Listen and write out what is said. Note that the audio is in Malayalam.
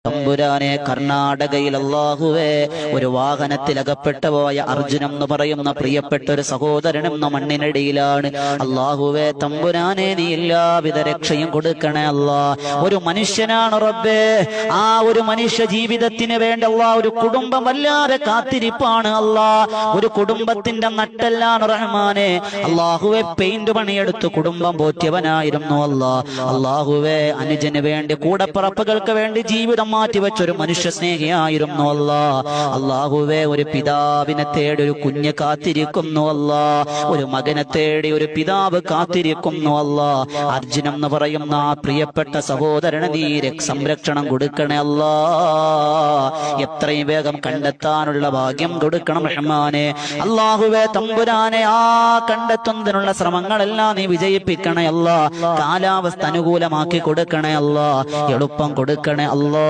തമ്പുരാനെ, കർണാടകയിൽ അല്ലാഹുവേ ഒരു വാഹനത്തിൽ അകപ്പെട്ടു പോയ അർജുനം എന്ന് പറയുന്ന പ്രിയപ്പെട്ട ഒരു സഹോദരനെന്ന മണ്ണിനടിയിലാണ്. അല്ലാഹുവേ തമ്പുരാനെ, നീ എല്ലാവിധ രക്ഷയും കൊടുക്കണേ അല്ലാ. ഒരു മനുഷ്യനാണ് റബ്ബേ, ആ ഒരു മനുഷ്യ ജീവിതത്തിന് വേണ്ടി അല്ലാ ഒരു കുടുംബം വല്ലാതെ കാത്തിരിപ്പാണ് അല്ലാ. ഒരു കുടുംബത്തിന്റെ നട്ടെല്ലാണ് റഹ്മാനെ. അല്ലാഹുവേ പെയിന്റ് പണിയെടുത്ത് കുടുംബം പോറ്റിയവനായിരുന്നു അല്ലാ. അല്ലാഹുവേ അനുജന് വേണ്ടി, കൂടപ്പിറപ്പുകൾക്ക് വേണ്ടി ജീവിതം മാറ്റിവെച്ചൊരു മനുഷ്യ സ്നേഹിയായിരുന്നു അല്ലാ. അല്ലാഹുവേ ഒരു പിതാവിനെ തേടി ഒരു കുഞ്ഞ് കാത്തിരിക്കുന്നു അല്ലാ. ഒരു മകനെ തേടി ഒരു പിതാവ് കാത്തിരിക്കുന്നു അല്ലാ. അർജുനം എന്ന് പറയുന്ന ആ പ്രിയപ്പെട്ട സഹോദരന് നീ സംരക്ഷണം കൊടുക്കണേ അല്ലാ. എത്രയും വേഗം കണ്ടെത്താനുള്ള ഭാഗ്യം കൊടുക്കണം റഹ്മാനെ. അല്ലാഹുവേ തമ്പുരാനെ, ആ കണ്ടെത്തുന്നതിനുള്ള ശ്രമങ്ങളെല്ലാം നീ വിജയിപ്പിക്കണേ അല്ലാ. കാലാവസ്ഥ അനുകൂലമാക്കി കൊടുക്കണേ അല്ലാ. എളുപ്പം കൊടുക്കണേ അല്ലാ.